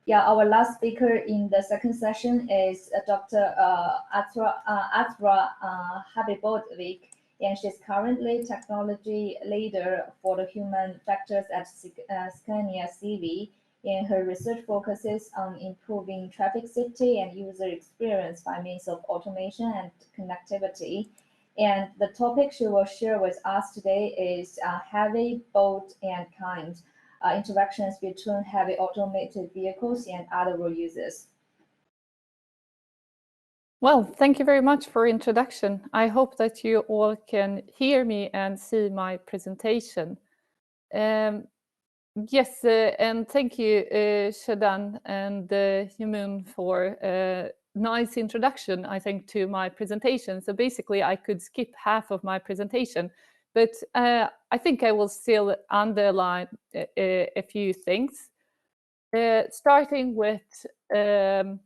Yeah, our last speaker in the second session is Dr. Azra Habibovic, and she's currently technology leader for the human factors at Scania CV. And her research focuses on improving traffic safety and user experience by means of automation and connectivity. And the topic she will share with us today is heavy, bold, and kind interactions between heavy automated vehicles and other road users. Well, thank you very much for introduction. I hope that you all can hear me and see my presentation. Yes, and thank you, Shadan and Yamun, for a nice introduction, I think, to my presentation. So basically, I could skip half of my presentation, but I think I will still underline a few things, starting with a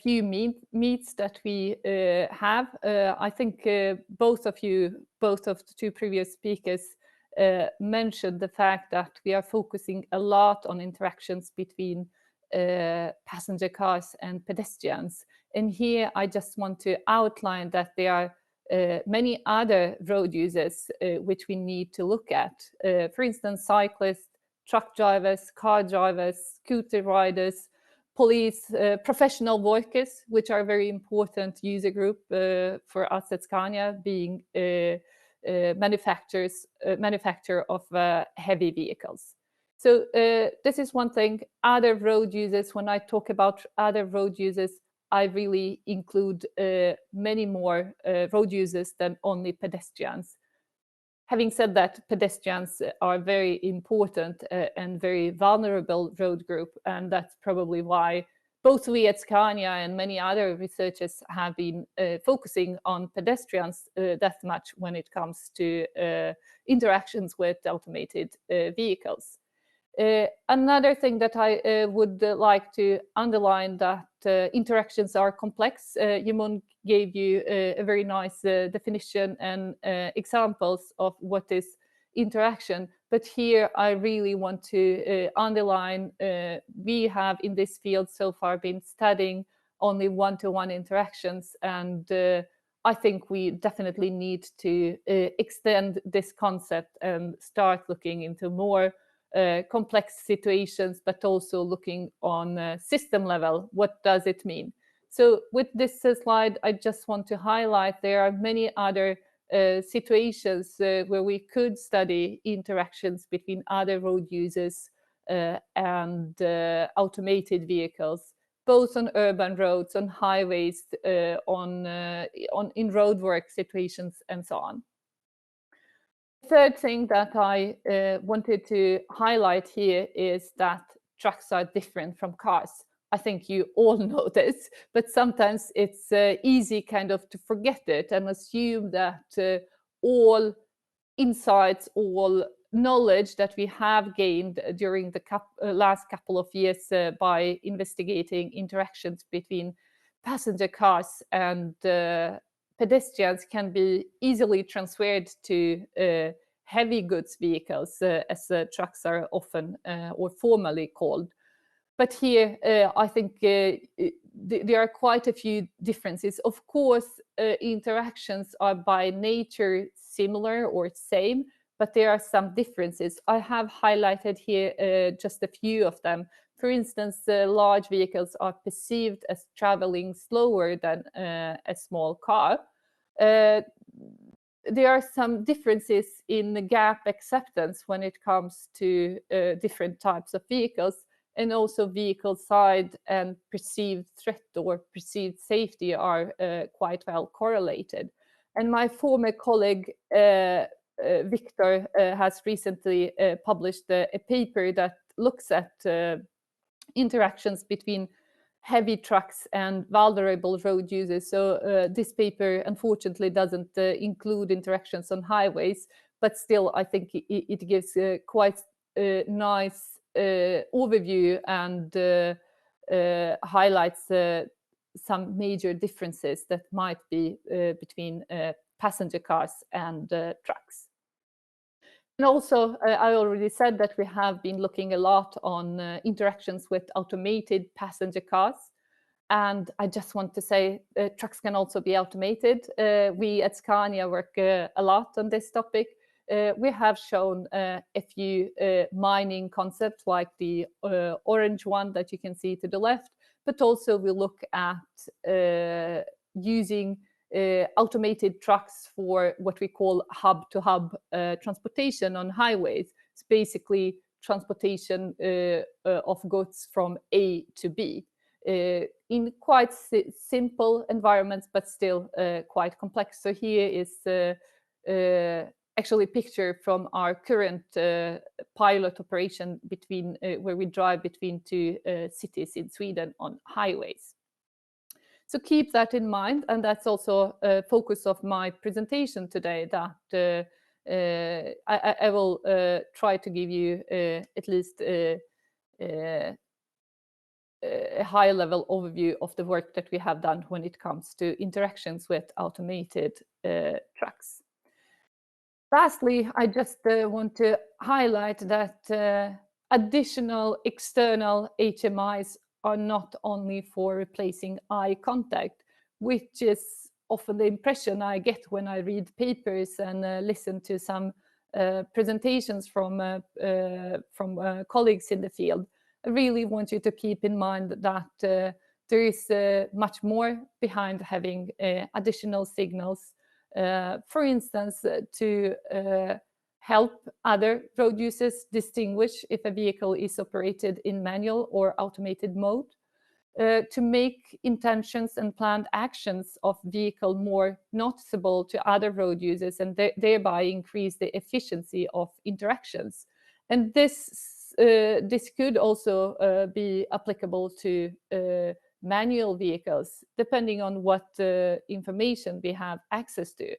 few meets that we have. I think both of the two previous speakers mentioned the fact that we are focusing a lot on interactions between passenger cars and pedestrians. And here I just want to outline that there are many other road users which we need to look at. For instance, cyclists, truck drivers, car drivers, scooter riders, police, professional workers, which are a very important user group for us at Scania, being manufacturer of heavy vehicles. So this is one thing. Other road users, when I talk about other road users, I really include many more road users than only pedestrians. Having said that, pedestrians are very important and very vulnerable road group, and that's probably why both we at Scania and many other researchers have been focusing on pedestrians that much when it comes to interactions with automated vehicles. Another thing that I would like to underline, that interactions are complex. Yimon gave you a very nice definition and examples of what is interaction. But here I really want to underline, we have in this field so far been studying only one-to-one interactions, and I think we definitely need to extend this concept and start looking into more complex situations, but also looking on system level. What does it mean? So with this slide, I just want to highlight there are many other situations where we could study interactions between other road users and automated vehicles, both on urban roads, on highways, in roadwork situations, and so on. Third thing that I wanted to highlight here is that trucks are different from cars. I think you all know this, but sometimes it's easy kind of to forget it and assume that all insights, all knowledge that we have gained during the last couple of years by investigating interactions between passenger cars and pedestrians can be easily transferred to heavy goods vehicles, as trucks are often or formally called. But here, I think there are quite a few differences. Of course, interactions are by nature similar or same, but there are some differences. I have highlighted here just a few of them. For instance, large vehicles are perceived as traveling slower than a small car. There are some differences in the gap acceptance when it comes to different types of vehicles, and also vehicle side and perceived threat or perceived safety are quite well correlated. And my former colleague, Victor, has recently published a paper that looks at interactions between heavy trucks and vulnerable road users. So this paper unfortunately doesn't include interactions on highways, but still I think it gives quite a nice overview and highlights some major differences that might be between passenger cars and trucks. And also, I already said that we have been looking a lot on interactions with automated passenger cars. And I just want to say trucks can also be automated. We at Scania work a lot on this topic. We have shown a few mining concepts like the orange one that you can see to the left, but also we look at using automated trucks for what we call hub-to-hub transportation on highways. It's basically transportation of goods from A to B. In quite simple environments, but still quite complex. So here is actually a picture from our current pilot operation between where we drive between two cities in Sweden on highways. So keep that in mind, and that's also a focus of my presentation today, that I will try to give you at least a high-level overview of the work that we have done when it comes to interactions with automated trucks. Lastly, I just want to highlight that additional external HMIs are not only for replacing eye contact, which is often the impression I get when I read papers and listen to some presentations from colleagues in the field. I really want you to keep in mind that there is much more behind having additional signals, for instance, to help other road users distinguish if a vehicle is operated in manual or automated mode, to make intentions and planned actions of vehicle more noticeable to other road users and thereby increase the efficiency of interactions. And this could also be applicable to manual vehicles, depending on what information we have access to.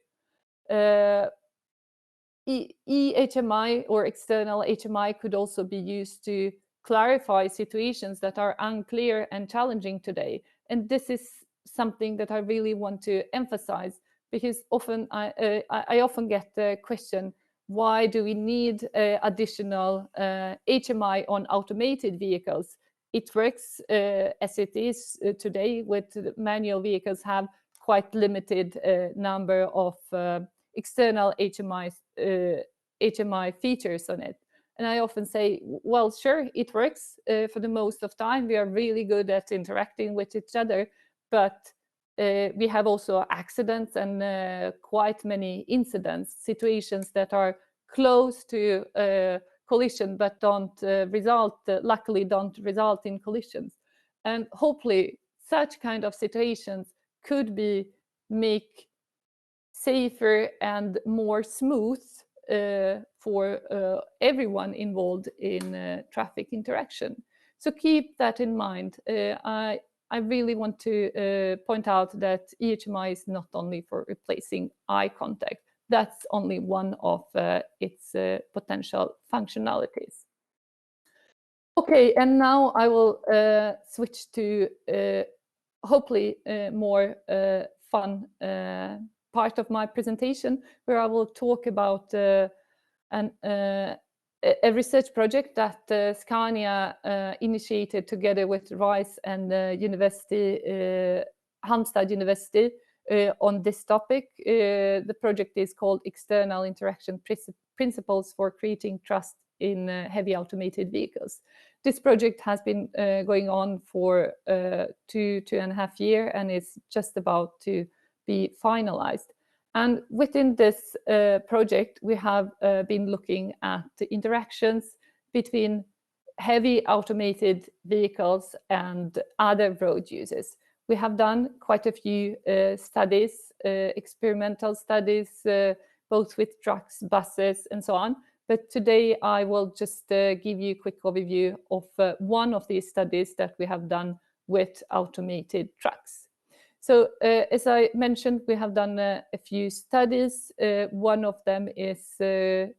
eHMI or external HMI could also be used to clarify situations that are unclear and challenging today. And this is something that I really want to emphasize, because often I often get the question, why do we need additional HMI on automated vehicles? It works as it is today with manual vehicles have quite limited number of external HMI features on it. And I often say, well, sure, it works for the most of time. We are really good at interacting with each other, but we have also accidents and quite many incidents, situations that are close to collision but luckily don't result in collisions. And hopefully such kind of situations could be make safer and more smooth for everyone involved in traffic interaction. So keep that in mind. I really want to point out that eHMI is not only for replacing eye contact. That's only one of its potential functionalities. Okay, and now I will switch to hopefully a more fun part of my presentation, where I will talk about a research project that Scania initiated together with RISE and Halmstad University on this topic. The project is called External Interaction Principles for Creating Trust in Heavy Automated Vehicles. This project has been going on for 2.5 years and is just about to be finalized. And within this project, we have been looking at the interactions between heavy automated vehicles and other road users. We have done quite a few studies, experimental studies, both with trucks, buses, and so on. But today I will just give you a quick overview of one of these studies that we have done with automated trucks. So as I mentioned, we have done a few studies. One of them is,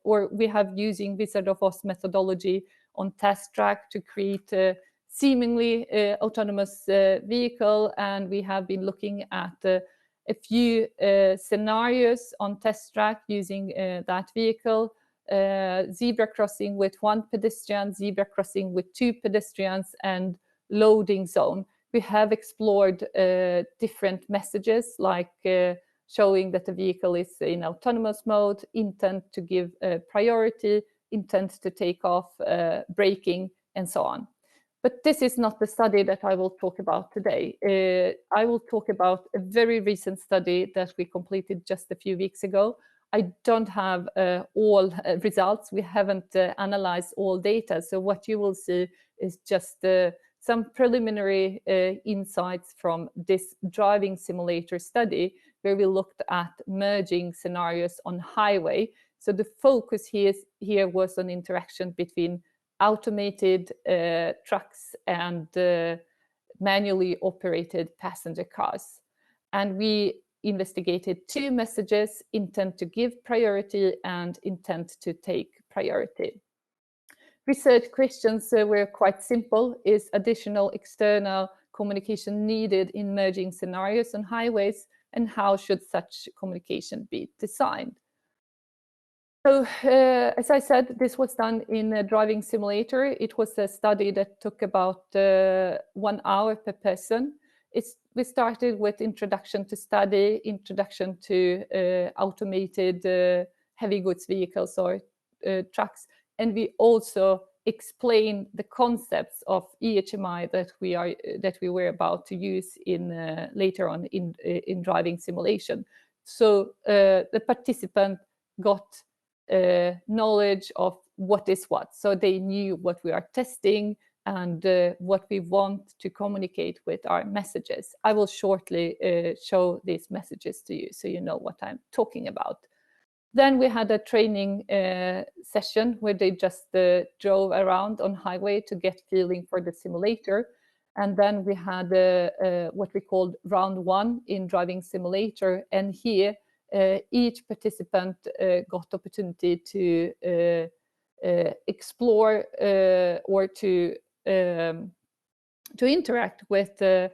or we have using Wizard of Oz methodology on test track to create a seemingly autonomous vehicle. And we have been looking at a few scenarios on test track using that vehicle. zebra crossing with 1 pedestrian, zebra crossing with 2 pedestrians, and loading zone. We have explored different messages like showing that the vehicle is in autonomous mode, intent to give priority, intent to take off, braking, and so on. But this is not the study that I will talk about today. I will talk about a very recent study that we completed just a few weeks ago. I don't have all results. We haven't analyzed all data. So what you will see is just some preliminary insights from this driving simulator study, where we looked at merging scenarios on highway. So the focus here was on interaction between automated trucks and manually operated passenger cars. And we investigated 2 messages: intent to give priority and intent to take priority. Research questions were quite simple. Is additional external communication needed in merging scenarios on highways, and how should such communication be designed? So, as I said, this was done in a driving simulator. It was a study that took about 1 hour per person. We started with introduction to study, introduction to automated heavy goods vehicles or trucks, and we also explained the concepts of EHMI that we were about to use in later on in driving simulation. So the participant got knowledge of what is what. So they knew what we are testing and what we want to communicate with our messages. I will shortly show these messages to you so you know what I'm talking about. Then we had a training session where they just drove around on highway to get feeling for the simulator. And then we had what we called round 1 in driving simulator. And here, each participant got opportunity to explore or to interact with a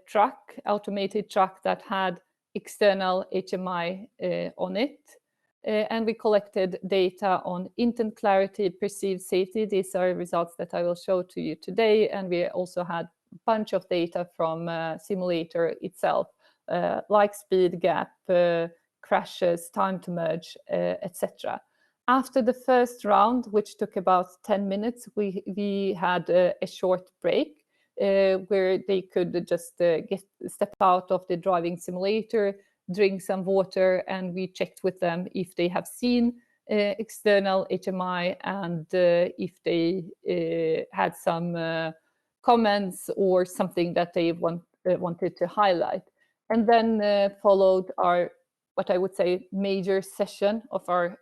truck, automated truck that had external HMI on it. And we collected data on intent clarity, perceived safety. These are results that I will show to you today. And we also had a bunch of data from simulator itself, like speed gap, crashes, time to merge, etc. After the first round, which took about 10 minutes, we had a short break where they could just step out of the driving simulator, drink some water, and we checked with them if they have seen external HMI and if they had some comments or something that they wanted to highlight. And then followed our, what I would say, major session of our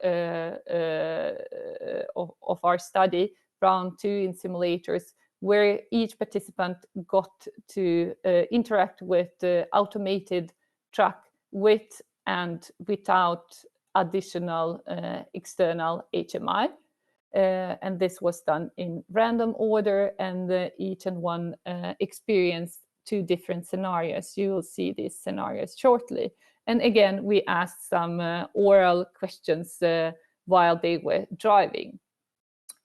study, round 2 in simulators, where each participant got to interact with the automated truck with and without additional external HMI. And this was done in random order, and each and one experienced 2 different scenarios. You will see these scenarios shortly. And again, we asked some oral questions while they were driving.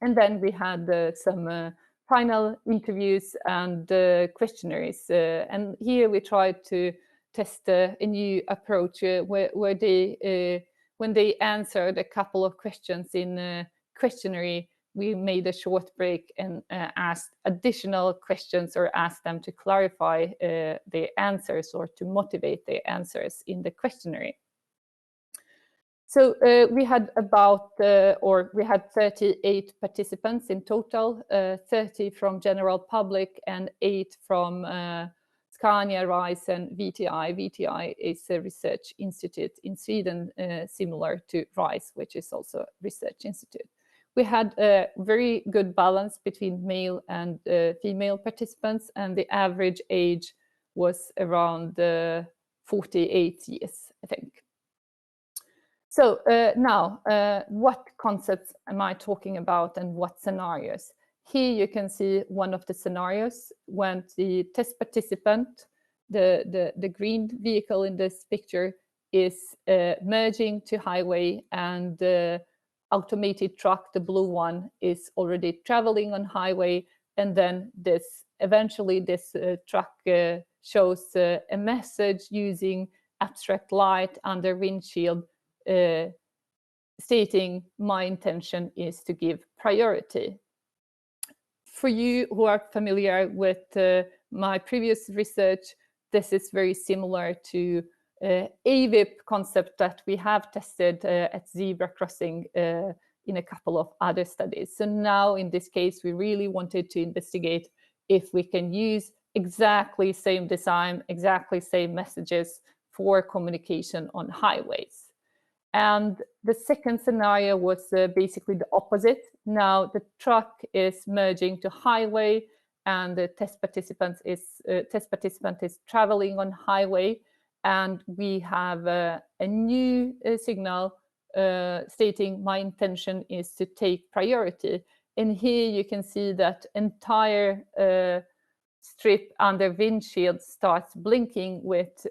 And then we had some final interviews and questionnaires. And here we tried to test a new approach where they, when they answered a couple of questions in questionnaire, we made a short break and asked additional questions or asked them to clarify their answers or to motivate their answers in the questionnaire. So we had about, we had 38 participants in total, 30 from general public and 8 from Scania, RISE, and VTI. VTI is a research institute in Sweden, similar to RISE, which is also a research institute. We had a very good balance between male and female participants, and the average age was around 48 years, I think. So now, what concepts am I talking about and what scenarios? Here you can see one of the scenarios when the test participant, the green vehicle in this picture, is merging to highway and automated truck, the blue one, is already traveling on highway, and then eventually this truck shows a message using abstract light under windshield, stating my intention is to give priority. For you who are familiar with my previous research, this is very similar to AVIP concept that we have tested at zebra crossing in a couple of other studies. So now in this case, we really wanted to investigate if we can use exactly same design, exactly same messages for communication on highways. And the second scenario was basically the opposite. Now the truck is merging to highway, and the test participant is traveling on highway, and we have a new signal stating my intention is to take priority. And here you can see that entire strip under windshield starts blinking with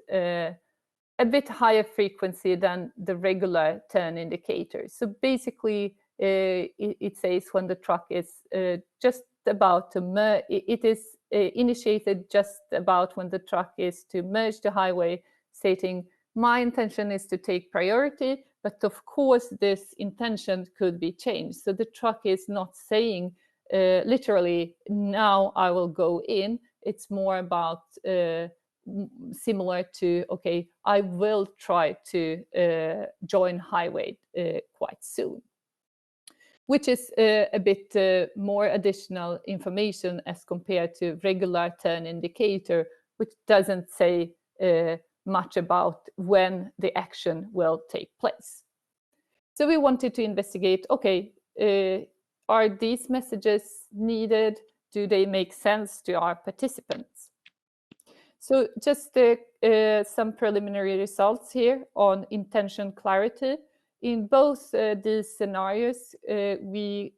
a bit higher frequency than the regular turn indicator. So basically, it says when the truck is just about to merge, it is initiated just about when the truck is to merge the highway, stating my intention is to take priority, but of course this intention could be changed. So the truck is not saying literally, now I will go in. It's more about similar to, okay, I will try to join highway quite soon, which is a bit more additional information as compared to regular turn indicator, which doesn't say much about when the action will take place. So we wanted to investigate, okay, are these messages needed? Do they make sense to our participants? So just some preliminary results here on intention clarity. In both these scenarios, we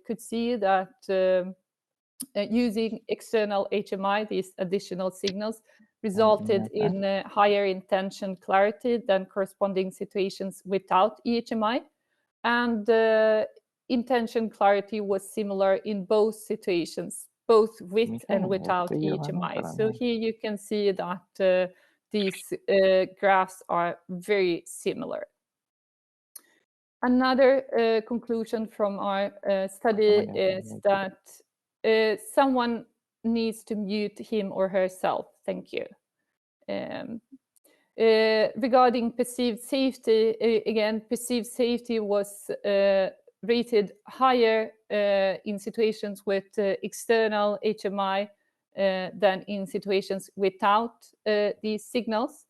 could see that using external HMI, these additional signals, resulted in higher intention clarity than corresponding situations without EHMI. And intention clarity was similar in both situations, both with and without EHMI. So here you can see that these graphs are very similar. Another conclusion from our study is that someone needs to mute him or herself. Thank you. Regarding perceived safety, again, perceived safety was rated higher in situations with external HMI than in situations without these signals.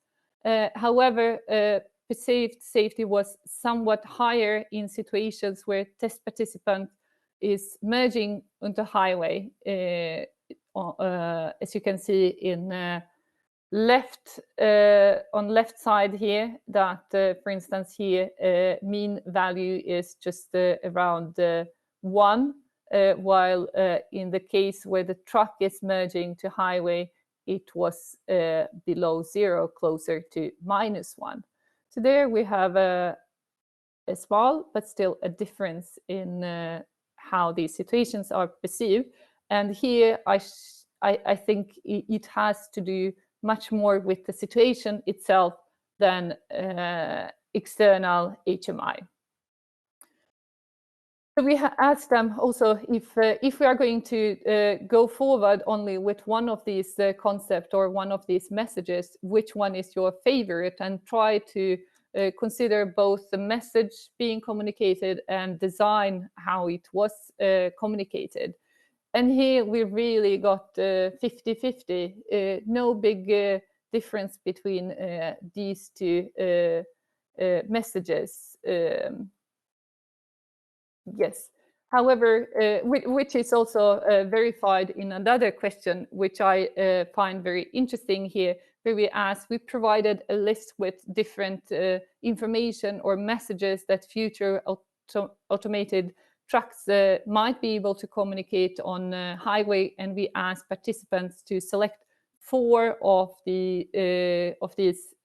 However, perceived safety was somewhat higher in situations where test participant is merging onto highway, as you can see in on left side here, that for instance here mean value is just around 1, while in the case where the truck is merging to highway, it was below 0, closer to -1. So there we have a small but still a difference in how these situations are perceived. And here I think it has to do much more with the situation itself than external HMI. So we asked them also if we are going to go forward only with one of these concepts or one of these messages, which one is your favorite, and try to consider both the message being communicated and design how it was communicated. And here we really got 50-50, no big difference between these two messages. Yes. However, which is also verified in another question, which I find very interesting here, where we provided a list with different information or messages that future automated trucks might be able to communicate on highway, and we asked participants to select 4 of these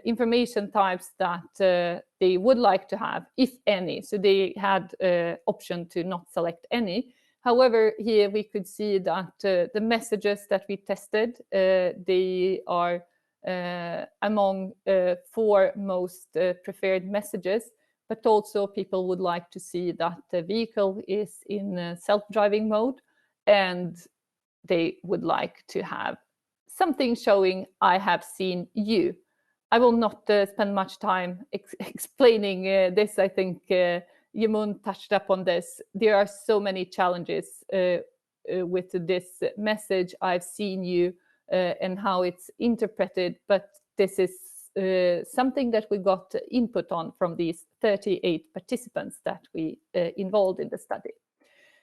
information types that they would like to have, if any. So they had option to not select any. However, here we could see that the messages that we tested, they are among 4 most preferred messages, but also people would like to see that the vehicle is in self-driving mode, and they would like to have something showing "I have seen you." I will not spend much time explaining this. I think Yamun touched upon this. There are so many challenges with this message, "I've seen you," and how it's interpreted, but this is something that we got input on from these 38 participants that we involved in the study.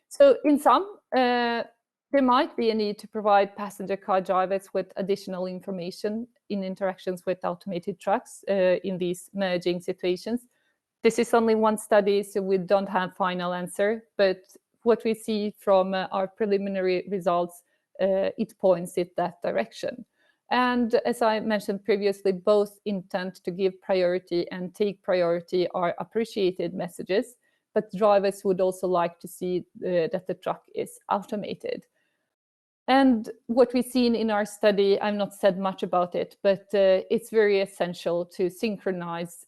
So in sum, there might be a need to provide passenger car drivers with additional information in interactions with automated trucks in these merging situations. This is only one study, so we don't have final answer, but what we see from our preliminary results, it points in that direction. And as I mentioned previously, both intent to give priority and take priority are appreciated messages, but drivers would also like to see that the truck is automated. And what we've seen in our study, I've not said much about it, but it's very essential to synchronize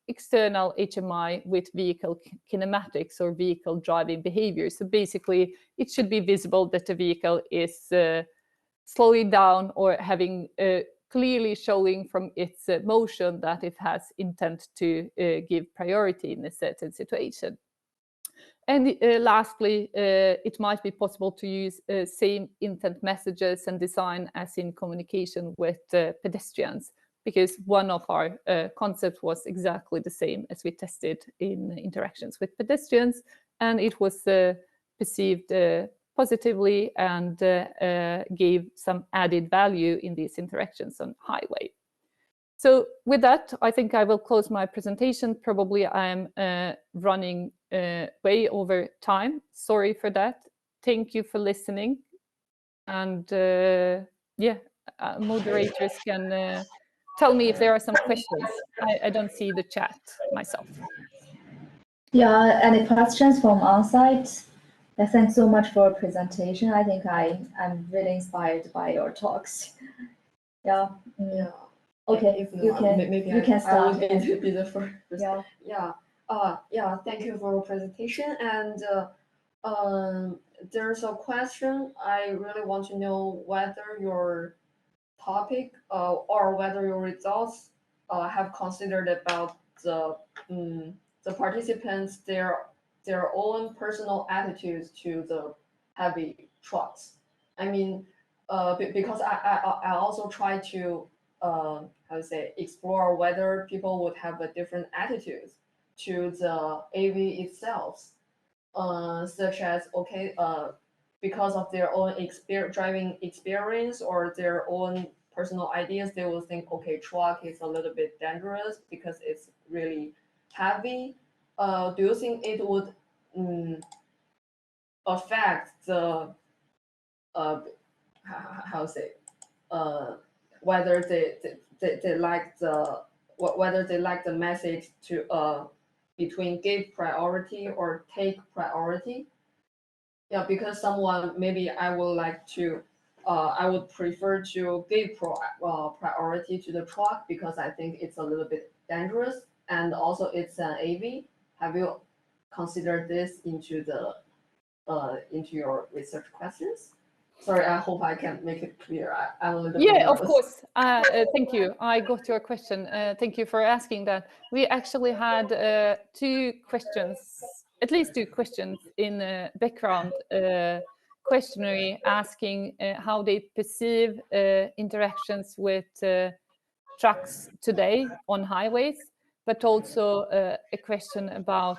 external HMI with vehicle kinematics or vehicle driving behavior. So basically, it should be visible that the vehicle is slowing down or having clearly showing from its motion that it has intent to give priority in a certain situation. And lastly, it might be possible to use same intent messages and design as in communication with pedestrians, because one of our concepts was exactly the same as we tested in interactions with pedestrians, and it was perceived positively and gave some added value in these interactions on highway. So with that, I think I will close my presentation. Probably I'm running way over time. Sorry for that. Thank you for listening. And moderators can tell me if there are some questions. I don't see the chat myself. Yeah, any questions from our side? Thanks so much for your presentation. I think I'm really inspired by your talks. Yeah. Yeah. Okay, If you not, can maybe you can start. I will be the first. Yeah. Yeah. Thank you for your presentation. And there's a question. I really want to know whether your topic or whether your results have considered about the participants their own personal attitudes to the heavy trucks. I mean, because I also try to how to say, explore whether people would have a different attitudes to the AV itself, such as because of their own driving experience or their own personal ideas, they will think, okay, truck is a little bit dangerous because it's really heavy. Do you think it would affect the how to say whether they like the message to between give priority or take priority? Yeah, because someone maybe I would prefer to give priority to the truck because I think it's a little bit dangerous and also it's an AV. Have you considered this into your research questions? Sorry, I hope I can make it clear. I'm a little bit nervous. Of course. Thank you. I got your question. Thank you for asking that. We actually had at least two questions in the background questionnaire asking how they perceive interactions with trucks today on highways, but also a question about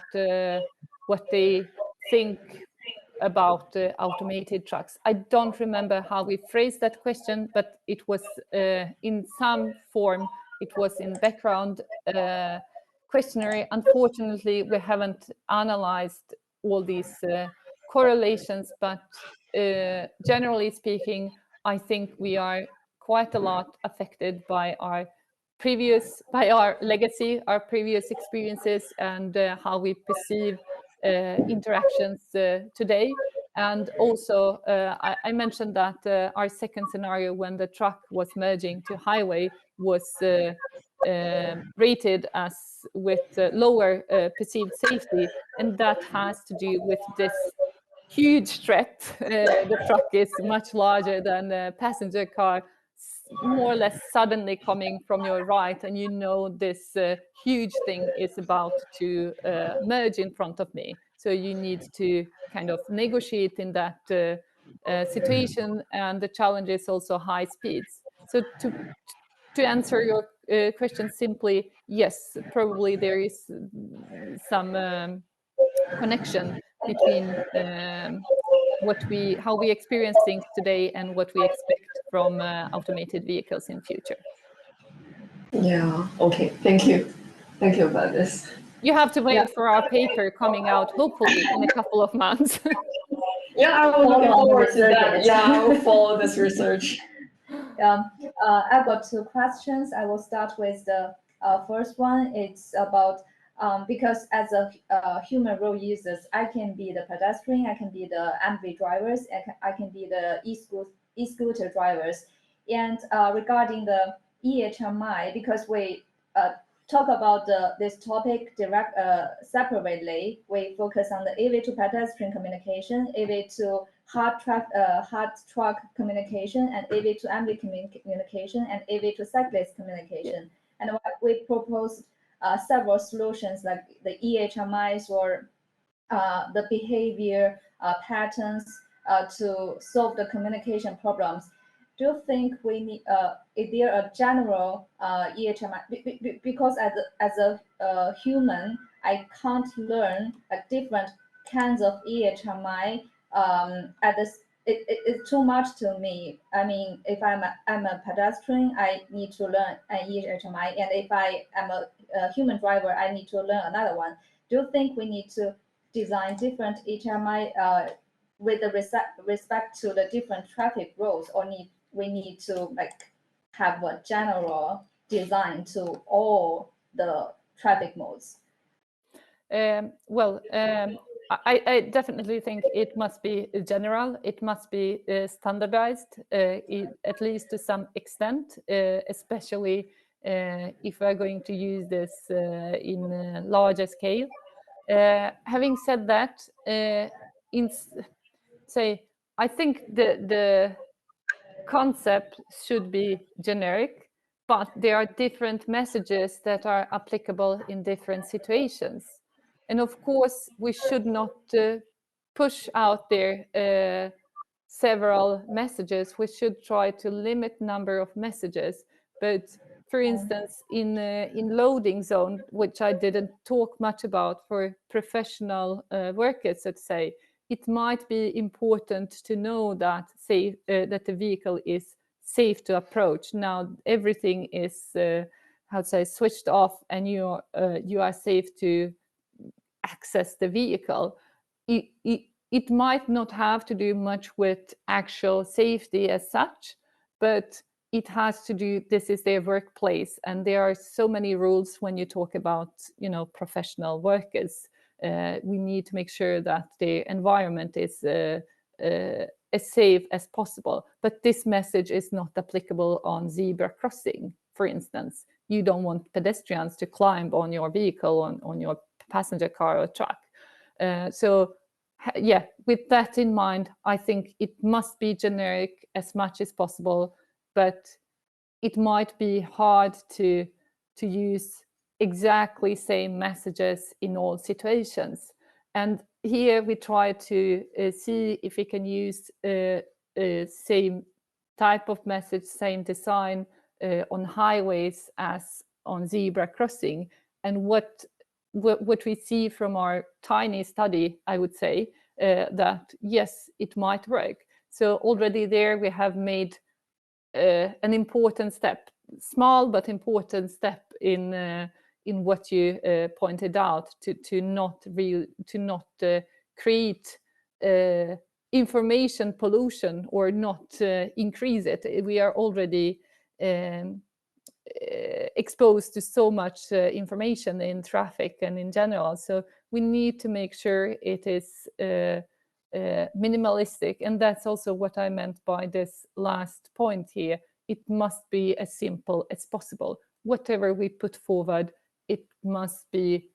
what they think about automated trucks. I don't remember how we phrased that question, but it was in some form, it was in background questionnaire. Unfortunately, we haven't analyzed all these correlations, but generally speaking, I think we are quite a lot affected by our by our legacy, our previous experiences, and how we perceive interactions today. And also, I mentioned that our second scenario, when the truck was merging to highway, was rated as with lower perceived safety, and that has to do with this huge threat. The truck is much larger than the passenger car, more or less suddenly coming from your right, and you know this huge thing is about to merge in front of me. So you need to kind of negotiate in that situation, and the challenge is also high speeds. So to answer your question simply, yes, probably there is some connection between how we experience things today and what we expect from automated vehicles in future. Yeah. Okay. Thank you. Thank you about this. You have to wait for our paper coming out, hopefully in a couple of months. Yeah, I'm looking forward to that. Yeah, I will follow this research. I've got two questions. I will start with the first one. It's about because as a human road users, I can be the pedestrian, I can be the MV drivers, I can be the e-scooter drivers. And regarding the EHMI, because we talk about this topic separately, we focus on the AV to pedestrian communication, AV to hard truck communication, and AV to MV communication, and AV to cyclist communication. And we proposed several solutions like the EHMIs or the behavior patterns to solve the communication problems. Do you think we need, is there a general EHMI? Because as a human, I can't learn different kinds of EHMI at this. It's too much to me. I mean, if I'm a pedestrian, I need to learn an EHMI, and if I am a human driver, I need to learn another one. Do you think we need to design different EHMI with the respect to the different traffic rules, or we need to like have a general design to all the traffic modes? I definitely think it must be general. It must be standardized, at least to some extent, especially if we're going to use this in a larger scale. Having said that, I think the concept should be generic, but there are different messages that are applicable in different situations. And of course, we should not push out there several messages. We should try to limit number of messages. But for instance, in loading zone, which I didn't talk much about for professional workers, let's say, it might be important to know that that the vehicle is safe to approach. Now everything is switched off, and you are safe to access the vehicle. It might not have to do much with actual safety as such, but it has to do, this is their workplace, and there are so many rules when you talk about, professional workers. We need to make sure that the environment is as safe as possible. But this message is not applicable on zebra crossing, for instance. You don't want pedestrians to climb on your vehicle, on your passenger car or truck. With that in mind, I think it must be generic as much as possible, but it might be hard to use exactly same messages in all situations. And here we try to see if we can use same type of message, same design on highways as on zebra crossing. And what we see from our tiny study, I would say, that yes, it might work. So already there we have made an important step, small but important step in what you pointed out, to not create information pollution or not increase it. We are already exposed to so much information in traffic and in general. So we need to make sure it is minimalistic. And that's also what I meant by this last point here. It must be as simple as possible. Whatever we put forward, it must be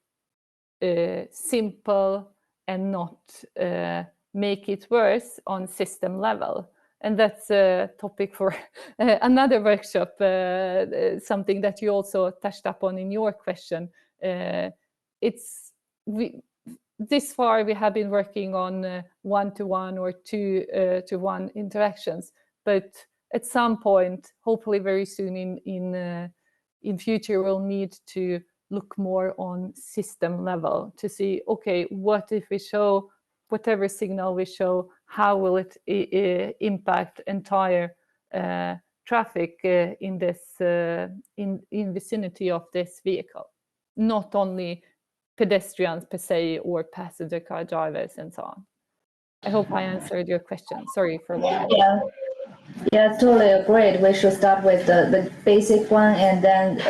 simple and not make it worse on system level. And that's a topic for another workshop, something that you also touched upon in your question. This far we have been working on one-to-one or two-to-one interactions, but at some point, hopefully very soon in future, we'll need to look more on system level to see, okay, what if we show whatever signal we show, how will it impact entire traffic in this in vicinity of this vehicle, not only pedestrians per se or passenger car drivers and so on. I hope I answered your question. Sorry for long. Yeah, totally agreed. We should start with the basic one, and then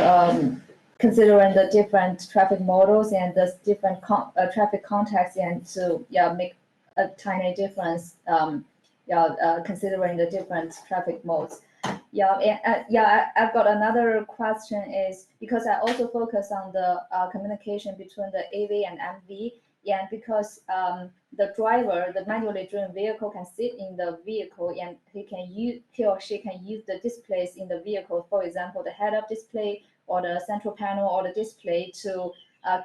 considering the different traffic models and the different traffic contexts, and to make a tiny difference. Considering the different traffic modes. I've got another question, is because I also focus on the communication between the AV and MV. And because the driver, the manually driven vehicle, can sit in the vehicle, and he or she can use the displays in the vehicle, for example, the head-up display or the central panel or the display, to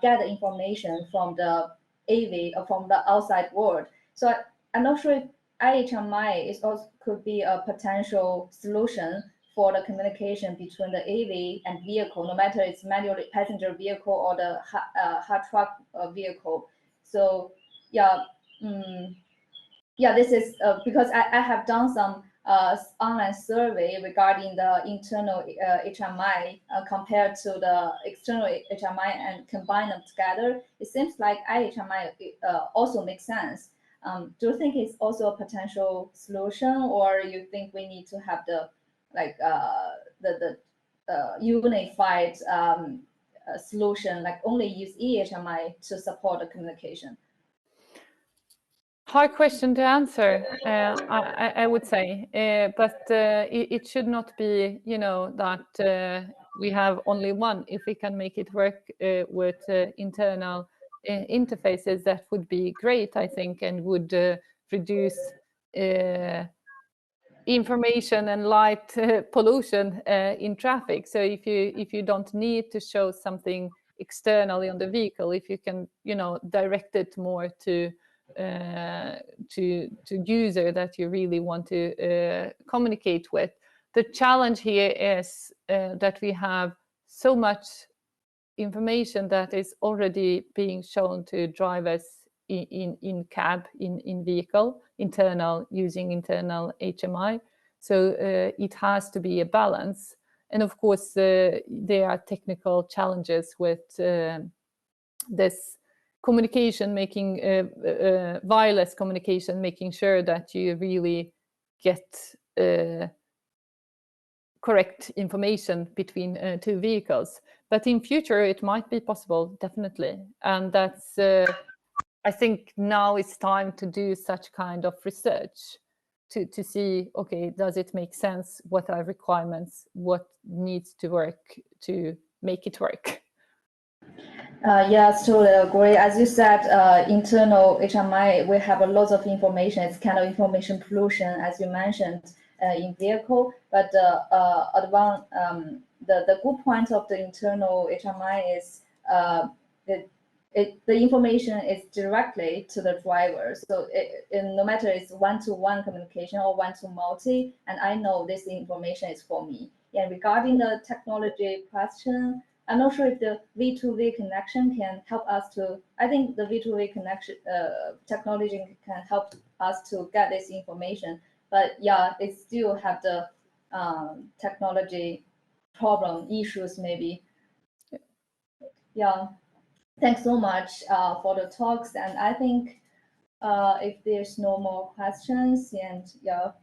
get the information from the AV or from the outside world. So I'm not sure if IHMI is also could be a potential solution for the communication between the AV and vehicle, no matter it's manual passenger vehicle or the hard truck vehicle. So this is because I have done some online survey regarding the internal HMI compared to the external HMI, and combine them together. It seems like IHMI also makes sense. Do you think it's also a potential solution, or you think we need to have the unified solution, like only use EHMI to support the communication? Hard question to answer, I would say, but it should not be, that we have only one. If we can make it work with internal interfaces, that would be great, I think, and would reduce information and light pollution in traffic. So if you don't need to show something externally on the vehicle, if you can, direct it more to user that you really want to communicate with. The challenge here is that we have so much information that is already being shown to drivers in cab, in vehicle, using internal HMI. So it has to be a balance. And of course, there are technical challenges with this communication, making wireless communication, making sure that you really get correct information between two vehicles. But in future, it might be possible, definitely. And that's, I think now it's time to do such kind of research to see, okay, does it make sense? What are requirements? What needs to work to make it work? Yes, totally agree. As you said, internal HMI, we have a lot of information. It's kind of information pollution, as you mentioned, in vehicle. But the good point of the internal HMI is the information is directly to the driver. So no matter it's one-to-one communication or one-to-multi, and I know this information is for me. And regarding the technology question, I'm not sure if the V2V connection can help us to, I think the V2V connection technology can help us to get this information, but it still have the technology problem issues maybe. Thanks so much for the talks, and I think if there's no more questions, and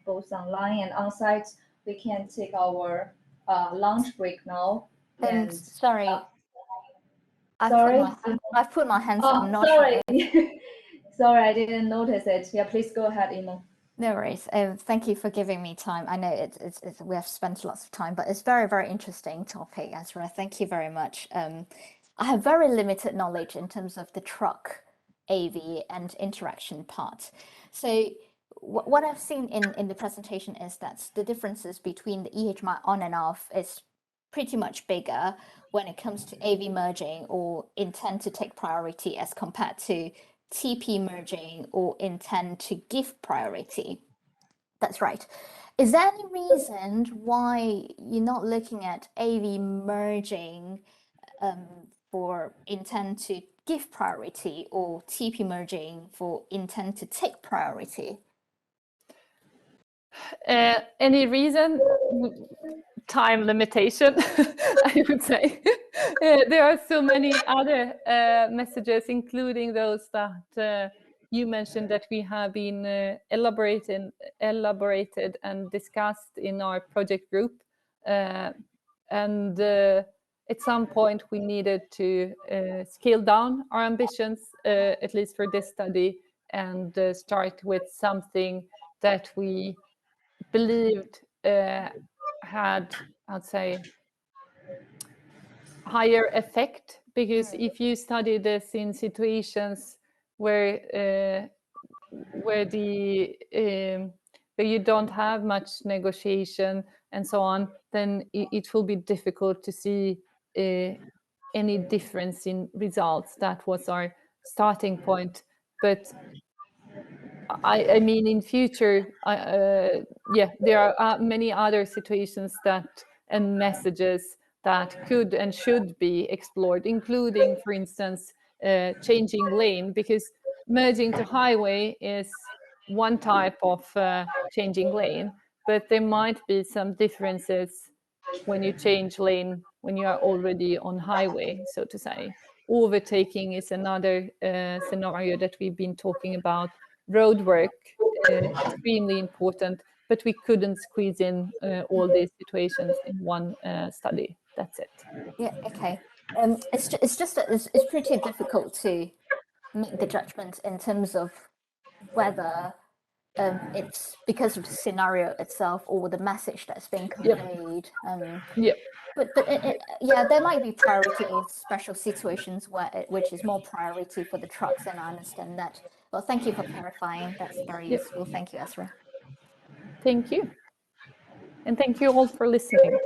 both online and on-site, we can take our lunch break now. And Sorry, sorry, I've put my hands up. I'm not sorry. sure. Sorry, I didn't notice it. Yeah, please go ahead, Imo. No worries. Thank you for giving me time. I know it's we have spent lots of time, but it's very, very interesting topic, Azra. Thank you very much. I have very limited knowledge in terms of the truck AV and interaction part. So what I've seen in the presentation is that the differences between the EHMI on and off is pretty much bigger when it comes to AV merging or intent to take priority as compared to TP merging or intend to give priority. That's right. Is there any reason why you're not looking at AV merging for intent to give priority or TP merging for intent to take priority? Any reason? Time limitation, I would say. There are so many other messages, including those that you mentioned that we have been elaborated and discussed in our project group. And at some point we needed to scale down our ambitions, at least for this study, and start with something that we believed had, I'd say, higher effect, because if you study this in situations where you don't have much negotiation and so on, then it will be difficult to see any difference in results. That was our starting point. But I mean, in future, yeah, there are many other situations that and messages that could and should be explored, including, for instance, changing lane, because merging to highway is one type of changing lane, but there might be some differences when you change lane when you are already on highway, so to say. Overtaking is another scenario that we've been talking about. Road work, extremely important, but we couldn't squeeze in all these situations in one study. That's it. Yeah, okay. It's just that it's pretty difficult to make the judgment in terms of whether it's because of the scenario itself or the message that's being conveyed. Yep. But yeah, there might be priority in special situations which is more priority for the trucks, and I understand that. Well, thank you for clarifying. That's very useful. Thank you, Azra. Thank you. And thank you all for listening.